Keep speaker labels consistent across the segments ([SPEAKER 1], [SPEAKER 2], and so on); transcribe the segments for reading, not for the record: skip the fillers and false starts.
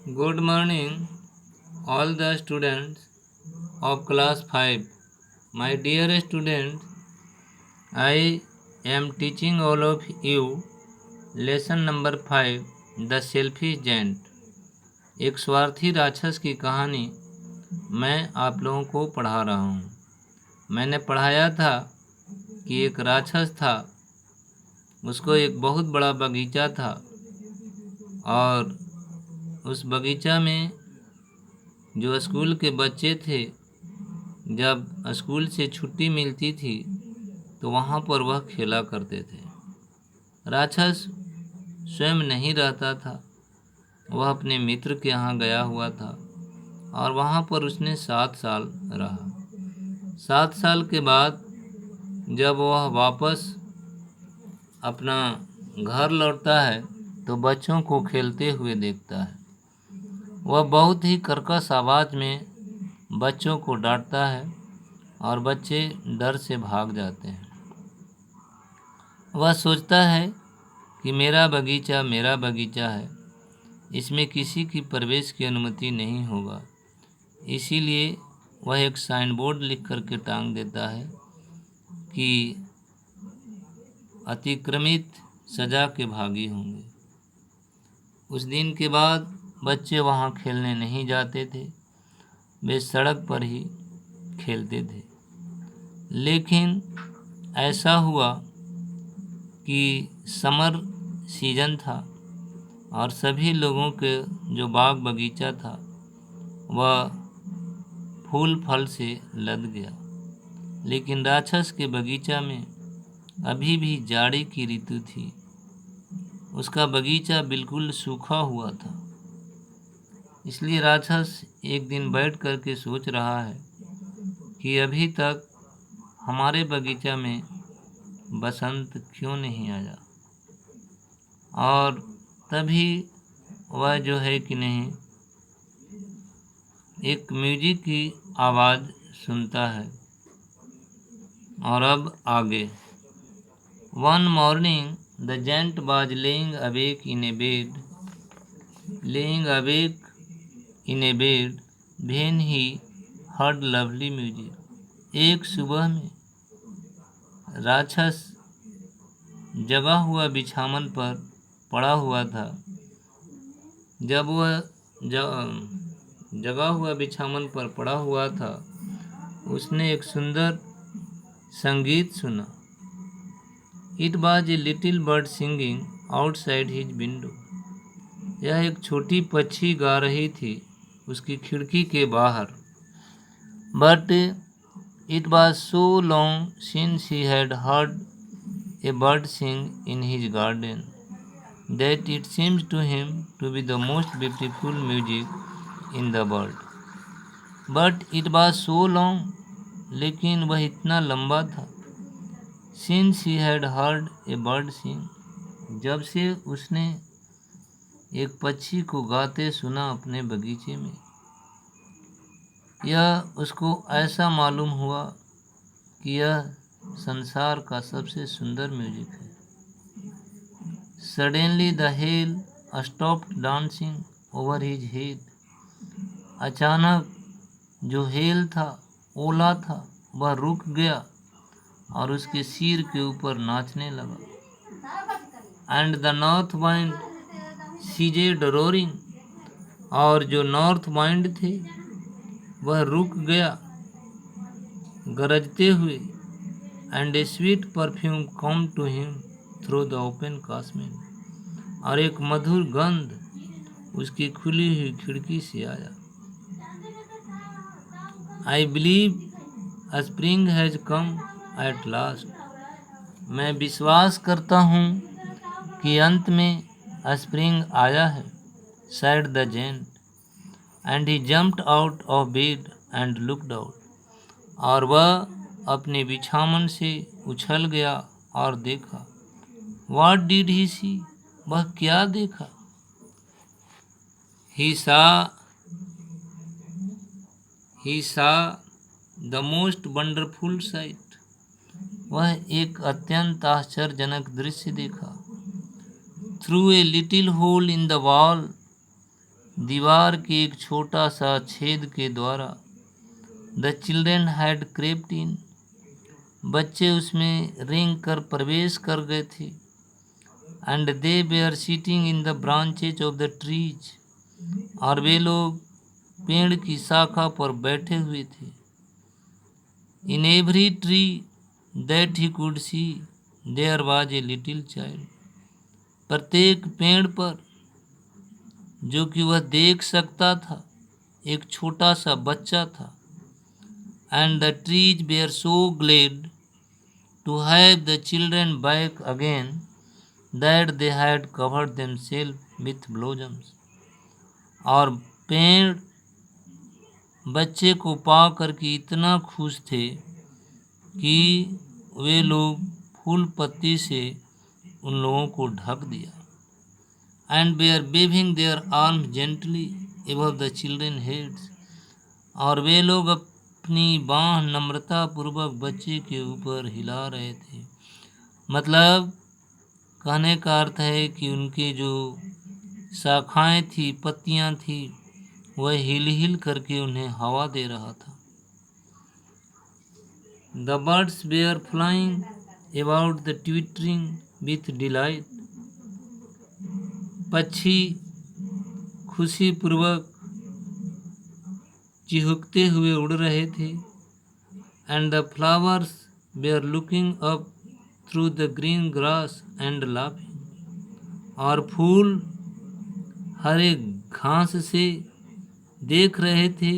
[SPEAKER 1] Good morning, all the students of class 5. My dear students, I am teaching all of you lesson number 5, The Selfish Giant. एक स्वार्थी राक्षस की कहानी मैं आप लोगों को पढ़ा रहा हूँ। मैंने पढ़ाया था कि एक राक्षस था, उसको एक बहुत बड़ा बगीचा था और उस बगीचा में जो स्कूल के बच्चे थे, जब स्कूल से छुट्टी मिलती थी तो वहाँ पर वह खेला करते थे। राक्षस स्वयं नहीं रहता था, वह अपने मित्र के यहाँ गया हुआ था और वहाँ पर उसने 7 साल रहा। 7 साल के बाद जब वह वापस अपना घर लौटता है तो बच्चों को खेलते हुए देखता है। वह बहुत ही कर्कश आवाज़ में बच्चों को डांटता है और बच्चे डर से भाग जाते हैं। वह सोचता है कि मेरा बगीचा है, इसमें किसी की प्रवेश की अनुमति नहीं होगा। इसीलिए वह एक साइन बोर्ड लिख करके टांग देता है कि अतिक्रमित सजा के भागी होंगे। उस दिन के बाद बच्चे वहाँ खेलने नहीं जाते थे, वे सड़क पर ही खेलते थे। लेकिन ऐसा हुआ कि समर सीजन था और सभी लोगों के जो बाग बगीचा था वह फूल फल से लद गया, लेकिन राक्षस के बगीचा में अभी भी जाड़े की ऋतु थी। उसका बगीचा बिल्कुल सूखा हुआ था। इसलिए राक्षस एक दिन बैठ कर के सोच रहा है कि अभी तक हमारे बगीचा में बसंत क्यों नहीं आया। और तभी वह जो है कि नहीं, एक म्यूजिक की आवाज़ सुनता है। और अब आगे। One morning the giant was laying awake in a bed when he heard lovely music. एक सुबह में राक्षस जगा हुआ बिछावन पर पड़ा हुआ था। जब वह जगा हुआ बिछावन पर पड़ा हुआ था, उसने एक सुंदर संगीत सुना। It was a little bird singing outside his window. यह एक छोटी पक्षी गा रही थी उसकी खिड़की के बाहर। But it was so long since he had heard a bird sing in his garden that it seems to him to be the most beautiful music in the world. But it was so long, लेकिन वह इतना लंबा था। Since he had heard a bird sing, जब से उसने एक पक्षी को गाते सुना अपने बगीचे में, यह उसको ऐसा मालूम हुआ कि यह संसार का सबसे सुंदर म्यूजिक है। Suddenly the hail stopped dancing over his head. अचानक जो हेल था, ओला था, वह रुक गया और उसके सिर के ऊपर नाचने लगा। And the north wind ceased roaring. और जो नॉर्थ वाइंड थे वह रुक गया गरजते हुए। And a sweet perfume came to him through the open casement. और एक मधुर गंध उसकी खुली हुई खिड़की से आया। I believe a spring has come at last. मैं विश्वास करता हूँ कि अंत में स्प्रिंग आया है, said the giant. And he jumped out of bed and looked out. और वह अपने बिछावन से उछल गया और देखा। What did he see? वह क्या देखा? He saw the most wonderful sight. वह एक अत्यंत आश्चर्यजनक दृश्य देखा। Through a little hole in the wall, दीवार के एक छोटा सा छेद के द्वारा the children had crept in, बच्चे उसमें रेंग कर प्रवेश कर गए थे। And they were sitting in the branches of the trees, और वे लोग पेड़ की शाखा पर बैठे हुए थे। In every tree that he could see there was a little child, प्रत्येक पेड़ पर जो कि वह देख सकता था एक छोटा सा बच्चा था। And the trees were so glad to have the children back again that they had covered themselves with blossoms, और पेड़ बच्चे को पा करके इतना खुश थे कि वे लोग फूल पत्ती से उन लोगों को ढक दिया। And they are waving their arms gently above the children heads, और वे लोग अपनी बाँह नम्रता पूर्वक बच्चे के ऊपर हिला रहे थे। मतलब कहने का अर्थ है कि उनके जो शाखाएं थी, पत्तियां थी, वह हिल हिल करके उन्हें हवा दे रहा था। The birds were flying about the twittering with delight, पक्षी खुशी पूर्वक चिहुकते हुए उड़ रहे थे। And the flowers were looking up through the green grass and laughing, और फूल हरे घास से देख रहे थे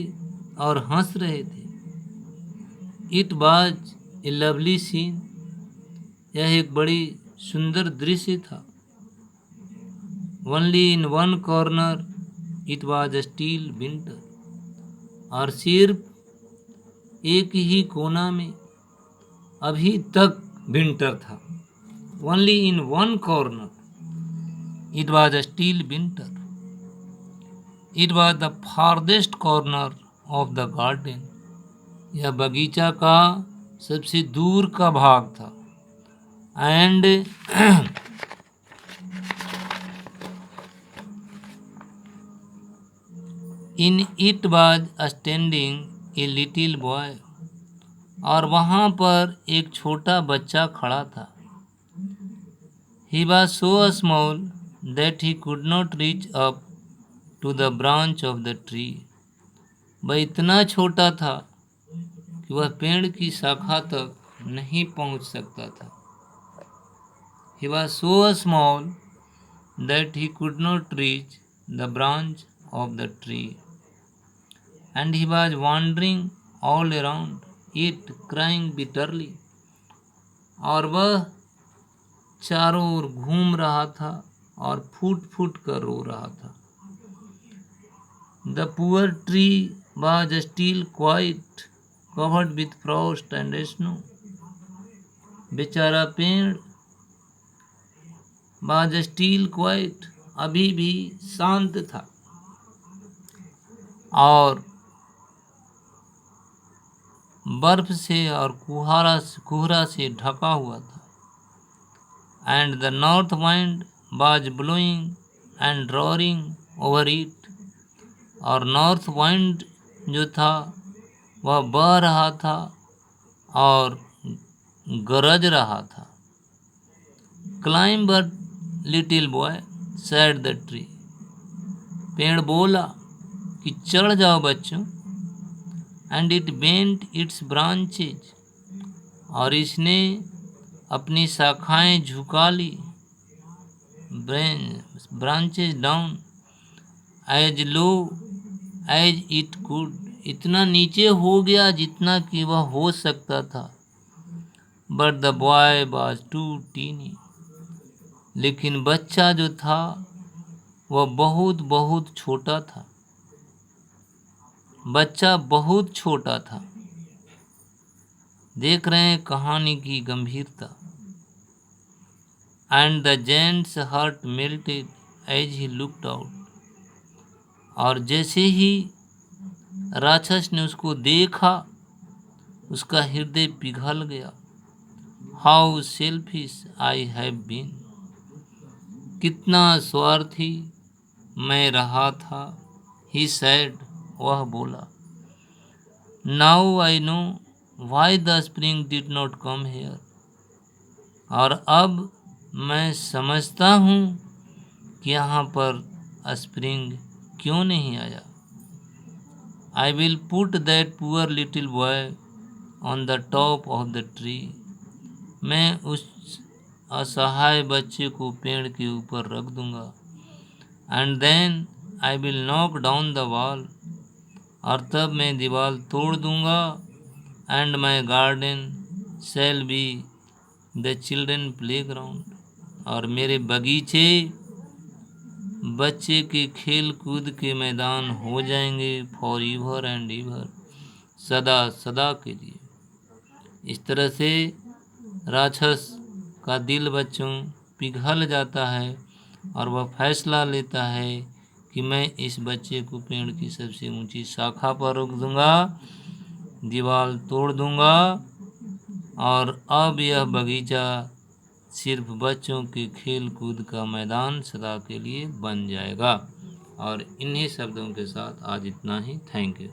[SPEAKER 1] और हंस रहे थे। It was a lovely scene, यह एक बड़ी सुंदर दृश्य था। Only in one corner it was still winter, और सिर्फ एक ही कोना में अभी तक विंटर था। Only in one corner it was still winter, it was the farthest corner of the garden, यह बगीचा का सबसे दूर का भाग था। And in it was standing a little boy, और वहाँ पर एक छोटा बच्चा खड़ा था। He was so small that he could not reach up to the branch of the tree, वह इतना छोटा था कि वह पेड़ की शाखा तक नहीं पहुंच सकता था। He was so small that he could not reach the branch of the tree, and he was wandering all around it, crying bitterly, और वह चारों ओर घूम रहा था और फूट फूट कर रो रहा था। The poor tree was still quite covered with frost and snow, बेचारा पेड़ was still quiet, अभी भी शांत था और बर्फ से और कोहरा से ढका हुआ था। And the north wind was blowing and roaring over it, और नॉर्थ वाइंड जो था वह बह रहा था और गरज रहा था। Climb but little boy said the tree, पेड़ बोला कि चढ़ जाओ बच्चों। And it bent its branches, और इसने अपनी शाखाएं झुका ली। Branches down as low as it could, इतना नीचे हो गया जितना कि वह हो सकता था। But the boy was too tiny, लेकिन बच्चा जो था वह बहुत बहुत छोटा था। बच्चा बहुत छोटा था। देख रहे हैं कहानी की गंभीरता। And the giant's heart melted as he looked out, और जैसे ही राक्षस ने उसको देखा उसका हृदय पिघल गया। How selfish I have been, कितना स्वार्थी मैं रहा था। ही सैड, वह बोला। Now I know why the spring did not come here, और अब मैं समझता हूँ कि यहाँ पर स्प्रिंग क्यों नहीं आया। I will put that poor little boy on the top of the tree, मैं उस असहाय बच्चे को पेड़ के ऊपर रख दूंगा। And then I will knock down the wall, और तब मैं दीवार तोड़ दूंगा। And my garden shall be the children playground, और मेरे बगीचे बच्चे के खेल कूद के मैदान हो जाएंगे, फॉर एवर एंड एवर, सदा सदा के लिए। इस तरह से राक्षस का दिल बच्चों पिघल जाता है और वह फैसला लेता है कि मैं इस बच्चे को पेड़ की सबसे ऊंची शाखा पर रोक दूंगा, दीवार तोड़ दूंगा, और अब यह बगीचा सिर्फ बच्चों के खेल कूद का मैदान सदा के लिए बन जाएगा। और इन्हीं शब्दों के साथ आज इतना ही। Thank you.